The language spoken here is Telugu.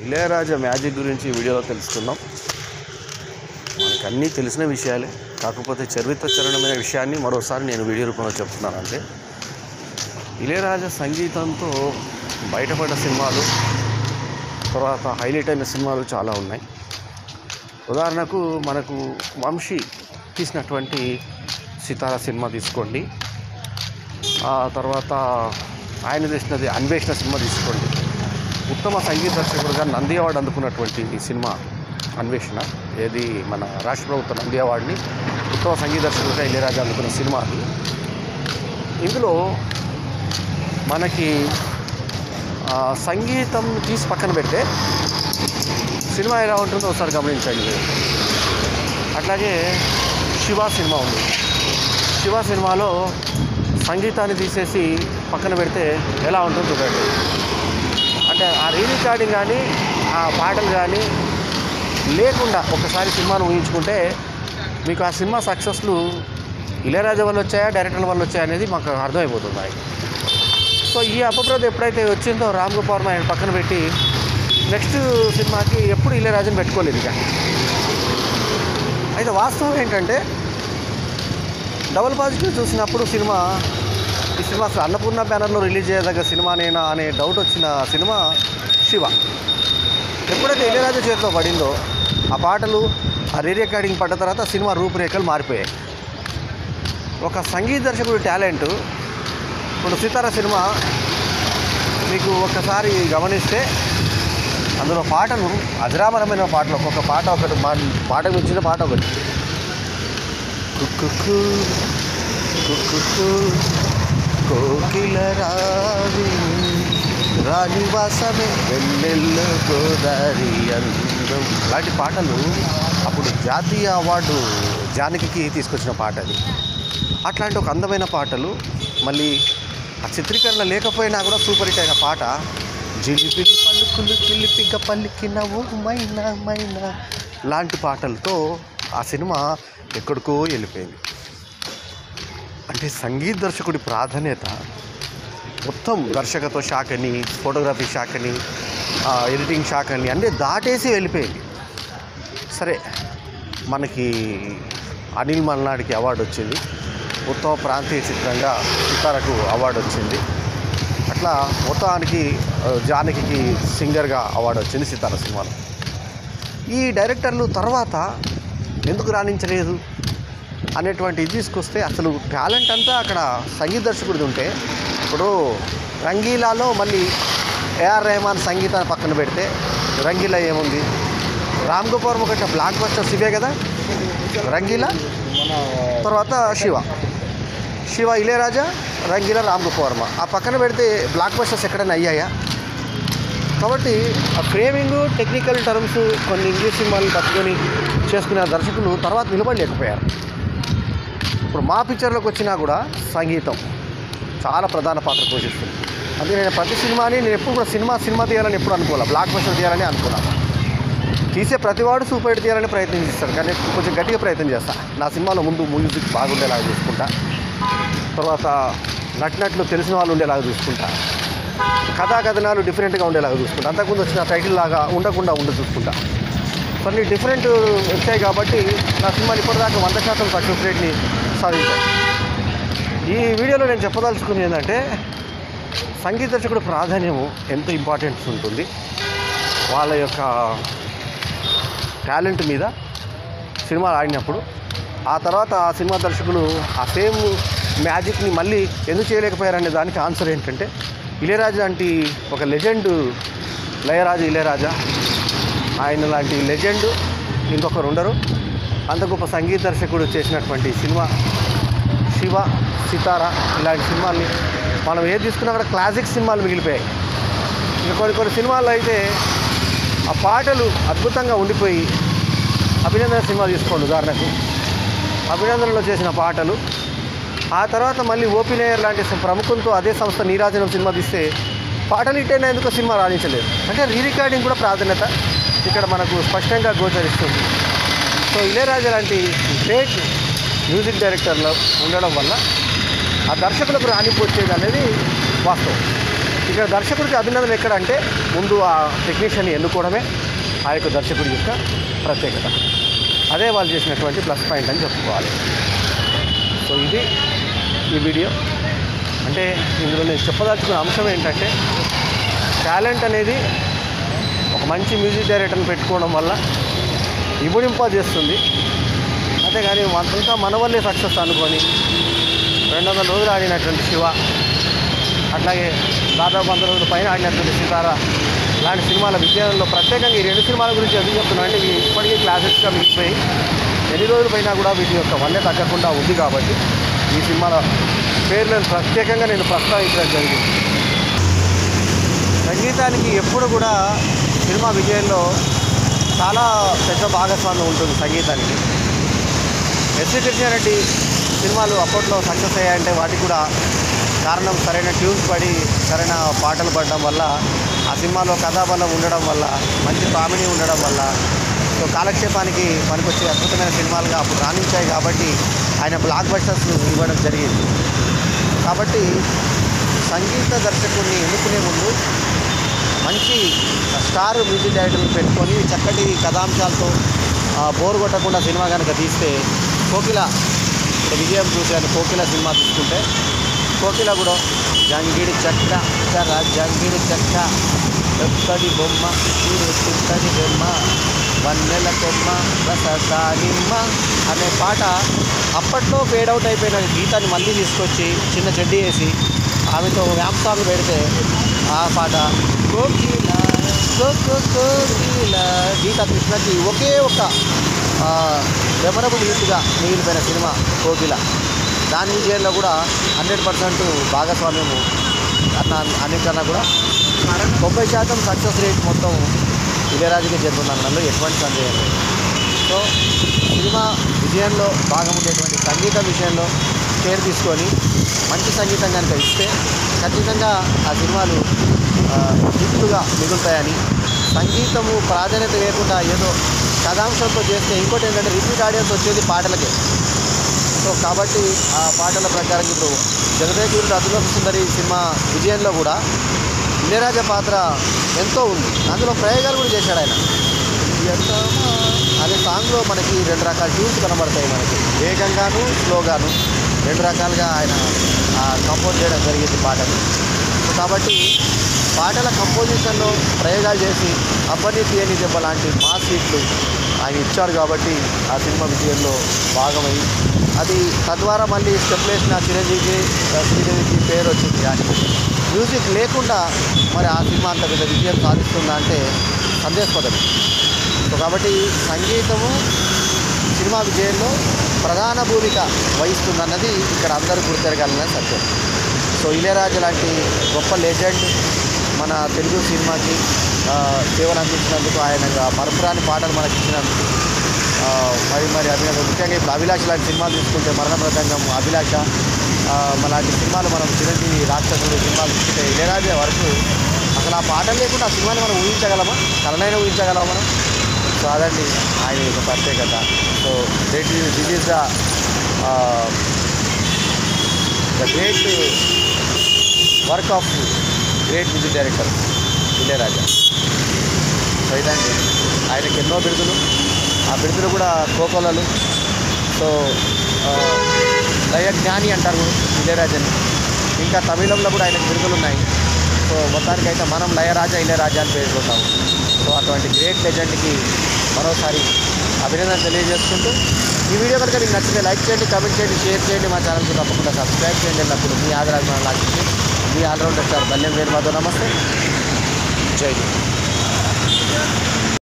ఇళయరాజా మ్యాజిక్ గురించి ఈ వీడియోలో తెలుసుకుందాం. మనకు అన్నీ తెలిసిన విషయాలే, కాకపోతే చరిత్రచరణమైన విషయాన్ని మరోసారి నేను వీడియో రూపంలో చెప్తున్నాను. అంటే ఇళయరాజా సంగీతంతో బయటపడ్డ సినిమాలు, తర్వాత హైలైట్ అయిన సినిమాలు చాలా ఉన్నాయి. ఉదాహరణకు మనకు వంశీ తీసినటువంటి సితారా సినిమా తీసుకోండి, ఆ తర్వాత ఆయన తీసినది అన్వేషణ సినిమా తీసుకోండి. ఉత్తమ సంగీత దర్శకుడుగా నంది అవార్డు అందుకున్నటువంటి సినిమా అన్వేషణ, ఏది మన రాష్ట్ర ప్రభుత్వ నంది అవార్డుని ఉత్తమ సంగీత దర్శకుడుగా ఇళయరాజా అందుకున్న సినిమా అది. ఇందులో మనకి సంగీతం తీసి పక్కన పెడితే సినిమా ఎలా ఉంటుందో ఒకసారి గమనించండి. అట్లాగే శివ సినిమా ఉంది. శివ సినిమాలో సంగీతాన్ని తీసేసి పక్కన పెడితే ఎలా ఉంటుందో చూడండి. అంటే ఆ రీరికార్డింగ్ కానీ ఆ పాటలు కానీ లేకుండా ఒకసారి సినిమాను ఊహించుకుంటే మీకు ఆ సినిమా సక్సెస్లు ఇళయరాజా వల్ల వచ్చాయా, డైరెక్టర్ల వల్ల వచ్చాయా అనేది మాకు అర్థమైపోతుంది. సో ఈ అపప్రద ఎప్పుడైతే వచ్చిందో రామ్ గోపాల్ వర్మ ఆయన పక్కన పెట్టి నెక్స్ట్ సినిమాకి ఎప్పుడు ఇళయరాజాని పెట్టుకోలేదు. ఇక అయితే వాస్తవం ఏంటంటే డబుల్ పాజిటివ్ చూసినప్పుడు ఈ సినిమా అసలు అన్నపూర్ణ బ్యానర్లో రిలీజ్ చేయదగ్గ సినిమానేనా అనే డౌట్ వచ్చిన సినిమా శివ. ఎప్పుడైతే ఇళయరాజా చేతిలో పడిందో ఆ పాటలు, ఆ రికార్డింగ్ పడ్డ తర్వాత సినిమా రూపురేఖలు మారిపోయాయి. ఒక సంగీత దర్శకుడు టాలెంట్. ఇప్పుడు సితారా సినిమా మీకు ఒక్కసారి గమనిస్తే అందులో పాటలు అజరామరమైన పాటలు, ఒక్కొక్క పాట ఒకటి, పాటకు వచ్చిన పాట ఒకటి. కుక్కు కుక్కు కోకిల రావి రానివాసమే వెన్నెల్ల గోదారి అందం లాంటి పాటలు అప్పుడు జాతీయ అవార్డు జానకి తీసుకొచ్చిన పాట అది. అట్లాంటి ఒక అందమైన పాటలు, మళ్ళీ ఆ చిత్రీకరణ లేకపోయినా కూడా సూపర్ హిట్ అయిన పాట జిలిపిలి పలుకులు చిలిపిగా పలికిన ఓ మైనా మైనా లాంటి పాటలతో ఆ సినిమా ఎక్కడికో వెళ్ళిపోయింది. అంటే సంగీత దర్శకుడి ప్రాధాన్యత మొత్తం దర్శకత్వ శాఖని, ఫోటోగ్రఫీ శాఖని, ఎడిటింగ్ శాఖని అన్నీ దాటేసి వెళ్ళిపోయింది. సరే, మనకి అనిల్ మల్నాడికి అవార్డు వచ్చింది, ఉత్తమ ప్రాంతీయ చిత్రంగా సితారకు అవార్డు వచ్చింది. అట్లా మొత్తానికి జానకి సింగర్గా అవార్డు వచ్చింది సితారా సినిమాలో. ఈ డైరెక్టర్లు తర్వాత ఎందుకు రాణించలేదు అనేటువంటి ఇది తీసుకొస్తే అసలు టాలెంట్ అంతా అక్కడ సంగీత దర్శకుడిది ఉంటే, ఇప్పుడు రంగీలాలో మళ్ళీ ఏఆర్ రెహమాన్ సంగీతాన్ని పక్కన పెడితే రంగీలా ఏముంది? రామ్ గోపాల్ వర్మ ఒకటి బ్లాక్ బస్టర్ శివే కదా రంగీలా. తర్వాత శివ ఇళయరాజా, రంగీలా, రామ్ గోపాల్ వర్మ. ఆ పక్కన పెడితే బ్లాక్ బస్టర్స్ ఎక్కడైనా అయ్యాయా? కాబట్టి ఆ ఫ్రేమింగ్, టెక్నికల్ టర్మ్స్ కొన్ని ఇంగ్లీష్ సినిమాలు పట్టుకొని చేసుకునే దర్శకులు తర్వాత నిలబడలేకపోయారు. ఇప్పుడు మా పిక్చర్లోకి వచ్చినా కూడా సంగీతం చాలా ప్రధాన పాత్ర పోషిస్తుంది. అందుకే నేను ప్రతి సినిమాని నేను ఎప్పుడు కూడా సినిమా తీయాలని ఎప్పుడు అనుకోవాలి, బ్లాక్ బస్టర్ తీయాలని అనుకున్నాను. తీసే ప్రతివాడు సూపర్ హిట్ తీయాలని ప్రయత్నం చేస్తాడు, కానీ కొంచెం గట్టిగా ప్రయత్నం చేస్తాను. నా సినిమాలో ముందు మ్యూజిక్ బాగుండేలాగా చూసుకుంటా, తర్వాత నటినట్లు తెలిసిన వాళ్ళు ఉండేలాగా చూసుకుంటా, కథాకథనాలు డిఫరెంట్గా ఉండేలాగా చూసుకుంటా, అంతకుముందు వచ్చిన టైటిల్ లాగా ఉండకుండా చూసుకుంటా. కొన్ని డిఫరెంట్ వచ్చాయి కాబట్టి నా సినిమాలు ఇప్పటిదాకా 100% సక్సెస్ రేట్ని సాధించాయి. ఈ వీడియోలో నేను చెప్పదలుచుకుంది ఏంటంటే సంగీత దర్శకుడు ప్రాధాన్యము ఎంత ఇంపార్టెన్స్ ఉంటుంది వాళ్ళ యొక్క టాలెంట్ మీద సినిమాలు ఆడినప్పుడు. ఆ తర్వాత ఆ సినిమా దర్శకులు ఆ సేమ్ మ్యాజిక్ని మళ్ళీ ఎందుకు చేయలేకపోయారనే దానికి ఆన్సర్ ఏంటంటే ఇళయరాజా లాంటి ఒక లెజెండ్, ఇళయరాజా ఆయన లాంటి లెజెండ్ ఇంకొకరు ఉండరు. అంత గొప్ప సంగీత దర్శకుడు చేసినటువంటి సినిమా శివ, సితారా ఇలాంటి సినిమాల్ని మనం ఏది తీసుకున్నా కూడా క్లాసిక్ సినిమాలు మిగిలిపోయాయి. ఇంకా కొన్ని సినిమాల్లో అయితే ఆ పాటలు అద్భుతంగా ఉండిపోయి, అభినందన సినిమా తీసుకోండి ఉదాహరణకు, అభినందనలో చేసిన పాటలు ఆ తర్వాత మళ్ళీ ఓపీ నేయర్ లాంటి ప్రముఖులతో అదే సంస్థ నీరాజనం సినిమా తీస్తే పాటలు ఇట్టైనా ఎందుకో సినిమా రాణించలేదు. అంటే రీరికార్డింగ్ కూడా ప్రాధాన్యత ఇక్కడ మనకు స్పష్టంగా గోచరిస్తుంది. సో ఇళయరాజా లాంటి గ్రేట్ మ్యూజిక్ డైరెక్టర్లు ఉండడం వల్ల ఆ దర్శకులకు రాణింపు వచ్చేది అనేది వాస్తవం. ఇక్కడ దర్శకుడికి అభినందనలు ఎక్కడ అంటే ముందు ఆ టెక్నీషియన్ని ఎన్నుకోవడమే ఆ యొక్క దర్శకుడి యొక్క ప్రత్యేకత. అదే వాళ్ళు చేసినటువంటి ప్లస్ పాయింట్ అని చెప్పుకోవాలి. సో ఇది ఈ వీడియో. అంటే ఇందులో నేను చెప్పదలుచుకున్న అంశం ఏంటంటే టాలెంట్ అనేది ఒక మంచి మ్యూజిక్ డైరెక్టర్ని పెట్టుకోవడం వల్ల ఇముడింపజేస్తుంది. అంతేగాని అంతా మన వల్లే సక్సెస్ అనుకొని 200 రోజులు ఆడినటువంటి శివ, అట్లాగే దాదాపు 100 రోజుల పైన ఆడినటువంటి సితార లాంటి సినిమాల విజయంలో ప్రత్యేకంగా ఈ 2 సినిమాల గురించి ఎందుకు చెప్తున్నా అంటే ఇవి ఇప్పటికీ క్లాసిక్స్గా మిగిలిపోయి ఎన్ని రోజుల పైన కూడా వీటి యొక్క వల్లే తగ్గకుండా ఉంది. కాబట్టి ఈ సినిమాల పేర్లను ప్రత్యేకంగా నేను ప్రస్తావించడం జరిగింది. సంగీతానికి ఎప్పుడు కూడా సినిమా విజయంలో చాలా పెద్ద భాగస్వామ్యం ఉంటుంది సంగీతానికి. ఎస్వి కృష్ణారెడ్డి సినిమాలు అప్పట్లో సక్సెస్ అయ్యాయంటే వాటికి కూడా కారణం సరైన ట్యూన్స్ పడి సరైన పాటలు పడడం వల్ల, ఆ సినిమాలో కథాబలం ఉండడం వల్ల, మంచి కామెడీ ఉండడం వల్ల, సో కాలక్షేపానికి పనికొచ్చే అద్భుతమైన సినిమాలుగా అప్పుడు రాణించాయి. కాబట్టి ఆయన బ్లాక్ బస్టర్స్ ఇవ్వడం జరిగింది. కాబట్టి సంగీత దర్శకుడిని ఎన్నుకునే ముందు మంచి స్టార్ మ్యూజిక్ డైరెక్టర్ని పెట్టుకొని చక్కటి కథాంశాలతో బోర్ కొట్టకుండా సినిమా కనుక తీస్తే కోకిల విజయం చూశాను. కోకిల సినిమా తీసుకుంటే కోకిల కూడా జంగిడి చెక్క చర జంగిడి చెక్క ఎక్కడి బొమ్మ చిట్టడి బొమ్మ వన్నెల కొమ్మ రససానిమ్మ అనే పాట అప్పట్లో ఫేడ్ అవుట్ అయిపోయిన గీతాన్ని మళ్ళీ తీసుకొచ్చి చిన్న చెడ్డీ వేసి ఆమెతో వ్యాంప్ సాంగ్ పెడితే ఆ పాట కోకిల కోకిల గీత కృష్ణకి ఒకే ఒక మెమరబుల్ హిట్గా మిగిలిపోయిన సినిమా కోకిల. దాని విజయంలో కూడా 100% భాగస్వామ్యము అన్నిటికన్నా కూడా 90% సక్సెస్ రేట్ మొత్తం ఇళయరాజుకే చేరుతుందనడంలో ఎటువంటి సందేహం లేదు. సో సినిమా విజయంలో భాగం ఉండేటువంటి సంగీతం విషయంలో కేర్ తీసుకొని మంచి సంగీతం కనుక ఇస్తే ఖచ్చితంగా ఆ సినిమాలు హిట్లుగా మిగులుతాయని, సంగీతము ప్రాధాన్యత లేకుండా ఏదో కథాంశంతో చేస్తే ఇంకోటి ఏంటంటే రిపీట్ ఆడియన్స్ వచ్చేది పాటలకే. సో కాబట్టి ఆ పాటల ప్రకారం ఇప్పుడు జగదేగుడు అతిలోక సుందరి సినిమా విజయంలో కూడా ఇళయరాజా పాత్ర ఎంతో ఉంది. అందులో ప్రయోగాలు కూడా చేశాడు ఆయన. అనే సాంగ్లో మనకి 2 రకాల ట్యూన్స్ కనబడతాయి. మనకి వేగంగాను స్లోగాను 2 రకాలుగా ఆయన కంపోజ్ చేయడం జరిగింది పాటలు. సో కాబట్టి పాటల కంపోజిషన్లో ప్రయోగాలు చేసి అబ్బని తీయని దెబ్బ లాంటి మాస్ హిట్లు ఆయన ఇచ్చాడు. కాబట్టి ఆ సినిమా విజయంలో భాగమై అది తద్వారా మళ్ళీ స్టెప్ వేసిన శ్రీదేవికి పేరు వచ్చింది. కానీ మ్యూజిక్ లేకుండా మరి ఆ సినిమా అంత పెద్ద విజయం సాధిస్తుందా అంటే సందేహపడదు. సో కాబట్టి సంగీతము సినిమా విజయంలో ప్రధాన భూమిక వహిస్తుందన్నది ఇక్కడ అందరూ గుర్తెరగాలన్న సత్యం. సో ఇళయరాజా లాంటి గొప్ప లెజెండ్ మన తెలుగు సినిమాకి సేవలు అందించినందుకు, ఆయన మరపురాని పాటలు మనకి ఇచ్చినందుకు మరి అభినందన. ముఖ్యంగా ఇప్పుడు అభిలాష లాంటి సినిమాలు తీసుకుంటే మరణ మృదంగం, అభిలాష లాంటి సినిమాలు మనం చిరంజీవి, రాక్షసుడు సినిమాలు తీసుకుంటే ఇళయరాజా వరకు అసలు ఆ పాటలు లేకుండా ఆ సినిమాని మనం ఊహించగలమా? కలనైనా ఊహించగలమా మనం? సో అదండి ఆయన యొక్క ప్రత్యేకత. So this is the great work of great music director Ilaiyaraaja. So ఇదండి ఆయనకి ఎన్నో బిరుదులు, ఆ బిరుదులు కూడా కోకొలలు. సో లయజ్ఞాని అంటారు ఇళయరాజాని. ఇంకా తమిళంలో కూడా ఆయనకు బిరుదులు ఉన్నాయి. సో మొత్తానికైతే మనం లయరాజా ఇళయరాజా అని పేర్కొంటాము. సో అటువంటి గ్రేట్ లెజెండ్కి మరోసారి అభినందన తెలియజేసుకుంటూ, ఈ వీడియో కనుక మీకు నచ్చితే లైక్ చేయండి, కామెంట్ చేయండి, షేర్ చేయండి. మా ఛానల్కి తప్పకుండా సబ్స్క్రైబ్ చేయండి. అన్నప్పుడు మీ ఆదరాభిమానం లాగించి మీ ఆల్రౌండర్ సార్ బల్లెం వేణుమాధవ్. నమస్తే, జై హింద్.